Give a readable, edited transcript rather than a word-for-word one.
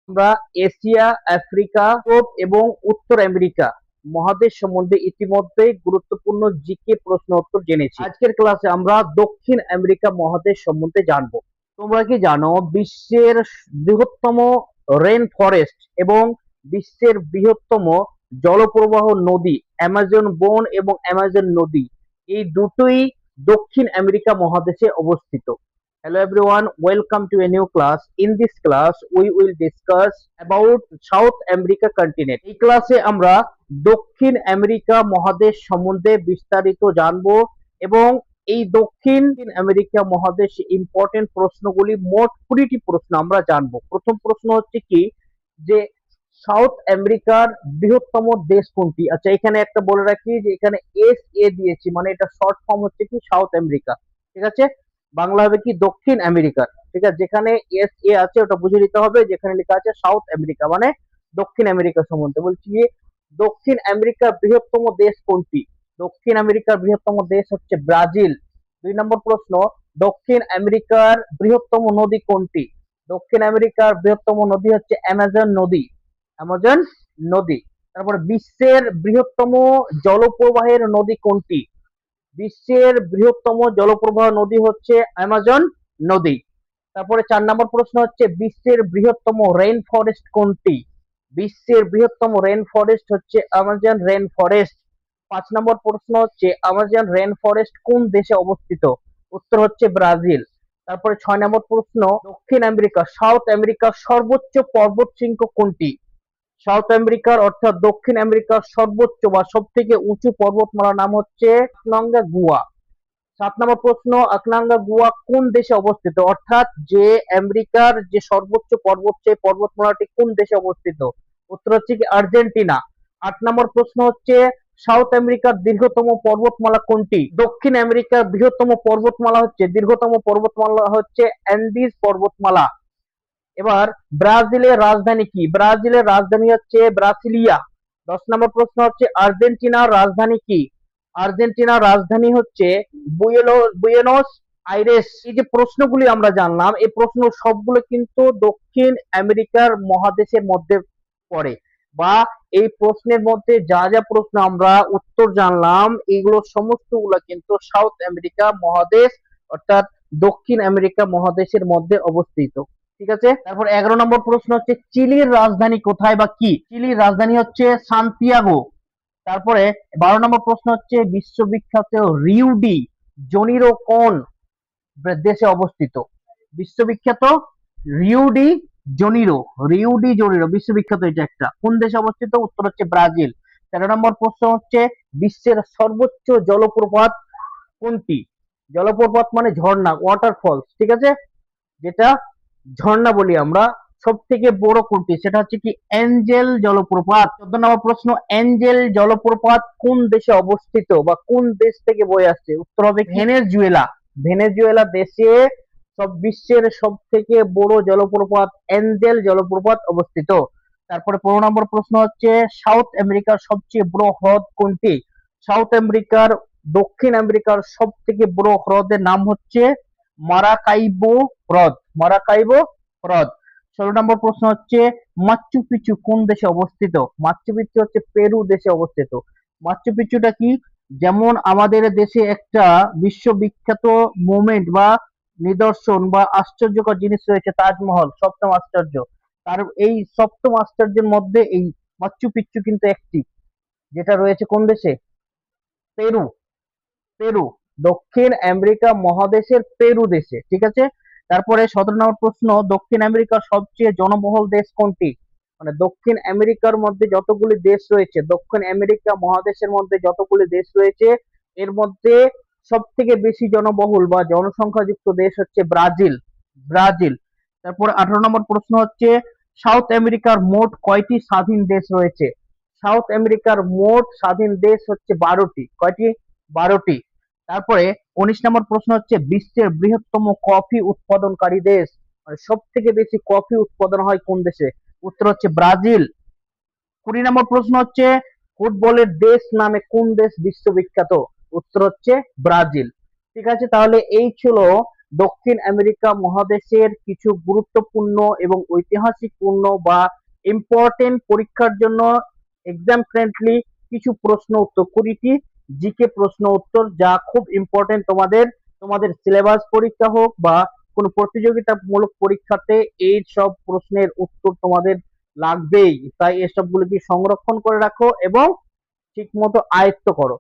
আমরা Asia, Africa, Europe এবং উত্তর আমেরিকা মহাদেশ সম্বন্ধে ইতিমধ্যে গুরুত্বপূর্ণ জিকে প্রশ্ন উত্তর জেনেছি। আজকের ক্লাসে আমরা দক্ষিণ আমেরিকা মহাদেশ সম্বন্ধে জানবো। তোমরা কি জানো বিশ্বের বৃহত্তম রেন ফরেস্ট এবং বিশ্বের বৃহত্তম জলপ্রবাহ নদী অ্যামাজন বন এবং অ্যামাজন নদী এই দুটোই দক্ষিণ আমেরিকা মহাদেশে অবস্থিত। Hello everyone, welcome to a new class. In this class, we will discuss about South America continent. এই ক্লাসে আমরা দক্ষিণ আমেরিকা মহাদেশ সম্বন্ধে বিস্তারিত জানবো এবং এই দক্ষিণ আমেরিকা মহাদেশে ইম্পর্টেন্ট প্রশ্নগুলি মোট 20টি প্রশ্ন আমরা জানবো। প্রথম প্রশ্ন হচ্ছে কি যে সাউথ আমেরিকার বৃহত্তম দেশ কোনটি? আচ্ছা, এখানে একটা বলে রাখি যে এখানে এস এ দিয়েছি, মানে এটা শর্ট ফর্ম হচ্ছে কি সাউথ আমেরিকা। ঠিক আছে, বাংলা হবে কি দক্ষিণ আমেরিকার। ঠিক আছে, যেখানে এস এ আছে ওটা বুঝে নিতে হবে, যেখানে লেখা আছে সাউথ আমেরিকা মানে দক্ষিণ আমেরিকা সম্বন্ধে বলছি। দক্ষিণ আমেরিকার বৃহত্তম দেশ কোনটি? দক্ষিণ আমেরিকার বৃহত্তম দেশ হচ্ছে ব্রাজিল। 2 নম্বর প্রশ্ন, দক্ষিণ আমেরিকার বৃহত্তম নদী কোনটি? দক্ষিণ আমেরিকার বৃহত্তম নদী হচ্ছে অ্যামাজন নদী। অ্যামাজন নদী। তারপরে বিশ্বের বৃহত্তম জলপ্রবাহের নদী কোনটি? বিশ্বের বৃহত্তম জলপ্রবাহ নদী হচ্ছে অ্যামাজন নদী। তারপরে 4 নম্বর প্রশ্ন হচ্ছে বিশ্বের বৃহত্তম রেইন ফরেস্ট কোনটি? বিশ্বের বৃহত্তম রেইন ফরেস্ট হচ্ছে অ্যামাজন রেইন ফরেস্ট। 5 নম্বর প্রশ্ন হচ্ছে অ্যামাজন রেইন ফরেস্ট কোন দেশে অবস্থিত? উত্তর হচ্ছে ব্রাজিল। তারপরে 6 নম্বর প্রশ্ন, দক্ষিণ আমেরিকা সাউথ আমেরিকার সর্বোচ্চ পর্বত শৃঙ্গ কোনটি? সাউথ আমেরিকার অর্থাৎ দক্ষিণ আমেরিকার সর্বোচ্চ বা সব থেকে উঁচু পর্বতমালার নাম হচ্ছে আকনাঙ্গা গুয়া। 7 নম্বর প্রশ্ন, আকনাঙ্গা গুয়া কোন দেশে অবস্থিত? অর্থাৎ যে আমেরিকার যে সর্বোচ্চ পর্বত সেই পর্বতমালাটি কোন দেশে অবস্থিত? উত্তর হচ্ছে কি আর্জেন্টিনা। 8 নম্বর প্রশ্ন হচ্ছে সাউথ আমেরিকার দীর্ঘতম পর্বতমালা কোনটি? দক্ষিণ আমেরিকার বৃহত্তম পর্বতমালা হচ্ছে দীর্ঘতম পর্বতমালা হচ্ছে অ্যান্ডিজ পর্বতমালা। এবার ব্রাজিলের রাজধানী কি? ব্রাজিলের রাজধানী হচ্ছে ব্রাসিলিয়া। 10 নম্বর প্রশ্ন হচ্ছে আর্জেন্টিনার রাজধানী কি? আর্জেন্টিনার রাজধানী হচ্ছে বুয়েনোস আইরেস। এই যে প্রশ্নগুলি আমরা জানলাম, এই প্রশ্ন সবগুলো কিন্তু দক্ষিণ আমেরিকার মহাদেশের মধ্যে পড়ে, বা এই প্রশ্নের মধ্যে যা যা প্রশ্ন আমরা উত্তর জানলাম এগুলো সমস্তগুলো কিন্তু সাউথ আমেরিকা মহাদেশ অর্থাৎ দক্ষিণ আমেরিকা মহাদেশের মধ্যে অবস্থিত। ঠিক আছে, তারপর 11 নম্বর প্রশ্ন হচ্ছে চিলির রাজধানী কোথায় বা কি? চিলির রাজধানী হচ্ছে সান্তিয়াগো। তারপরে 12 নম্বর প্রশ্ন হচ্ছে বিশ্ববিখ্যাত রিউ ডি জনিরো কোন দেশে অবস্থিত? বিশ্ববিখ্যাত রিউ ডি জনিরো, রিউ ডি জনিরো বিশ্ববিখ্যাত, এটা একটা কোন দেশে অবস্থিত? উত্তর হচ্ছে ব্রাজিল। 13 নম্বর প্রশ্ন হচ্ছে বিশ্বের সর্বোচ্চ জলপ্রপাত কোনটি? জলপ্রপাত মানে ঝর্ণা, ওয়াটারফলস। ঠিক আছে, যেটা ঝর্ণা বলি আমরা, সব থেকে বড় কোনটি? সেটা হচ্ছে কি এঞ্জেল জলপ্রপাত। 14 নম্বর প্রশ্ন, এঞ্জেল জলপ্রপাত কোন দেশে অবস্থিত বা কোন দেশ থেকে বয়ে আসছে? উত্তর হবে ভেনেজুয়েলা। ভেনেজুয়েলা দেশে বিশ্বের সব থেকে বড় জলপ্রপাত এঞ্জেল জলপ্রপাত অবস্থিত। তারপরে 15 নম্বর প্রশ্ন হচ্ছে সাউথ আমেরিকার সবচেয়ে বড় হ্রদ কোনটি? সাউথ আমেরিকার দক্ষিণ আমেরিকার সব থেকে বড় হ্রদের নাম হচ্ছে মারাকাইবো হ্রদ। মারাকাইবো হ্রদ। 16 নম্বর প্রশ্ন হচ্ছে মাচু পিচু কোন দেশে অবস্থিত? মাচু পিচু হচ্ছে পেরু দেশে অবস্থিত। মাচু পিচুটা কি? যেমন আমাদের দেশে একটা বিশ্ববিখ্যাত মোমেন্ট বা নিদর্শন বা আশ্চর্যকর জিনিস রয়েছে তাজমহল, সপ্তম আশ্চর্য, তার এই সপ্তম আশ্চর্যের মধ্যে এই মাচু পিচ্চু কিন্তু একটি, যেটা রয়েছে কোন দেশে? পেরু। পেরু, দক্ষিণ আমেরিকা মহাদেশের পেরু দেশে। ঠিক আছে, তারপরে 17 নম্বর প্রশ্ন, দক্ষিণ আমেরিকার সবচেয়ে জনবহুল দেশ কোনটি? মানে দক্ষিণ আমেরিকার মধ্যে যতগুলি দেশ রয়েছে, দক্ষিণ আমেরিকা মহাদেশের মধ্যে যতগুলি দেশ রয়েছে এর মধ্যে সব থেকে বেশি জনবহুল বা জনসংখ্যাযুক্ত দেশ হচ্ছে ব্রাজিল। ব্রাজিল। তারপর 18 নম্বর প্রশ্ন হচ্ছে সাউথ আমেরিকার মোট কয়টি স্বাধীন দেশ রয়েছে? সাউথ আমেরিকার মোট স্বাধীন দেশ হচ্ছে 12টি। কয়টি? 12টি। তারপরে 19 নম্বর প্রশ্ন হচ্ছে বিশ্বের বৃহত্তম কফি উৎপাদনকারী দেশ, মানে সব থেকে বেশি কফি উৎপাদন হয় কোন দেশে? উত্তর হচ্ছে ব্রাজিল। 20 নম্বর প্রশ্ন হচ্ছে ফুটবলের দেশ নামে কোন দেশ বিশ্ববিখ্যাত? উত্তর হচ্ছে ব্রাজিল। ঠিক আছে, তাহলে এই ছিল দক্ষিণ আমেরিকা মহাদেশের কিছু গুরুত্বপূর্ণ এবং ঐতিহাসিকপূর্ণ বা ইম্পর্টেন্ট পরীক্ষার জন্য এক্সাম ফ্রেন্ডলি কিছু প্রশ্ন উত্তর, 20টি জিকে প্রশ্ন উত্তর, যা খুব ইম্পর্টেন্ট তোমাদের তোমাদের সিলেবাস পরীক্ষা হোক বা কোনো প্রতিযোগিতামূলক পরীক্ষাতে এই সব প্রশ্নের উত্তর তোমাদের লাগবেই। তাই এসবগুলোকে সংরক্ষণ করে রাখো এবং ঠিকমতো আয়ত্ত করো।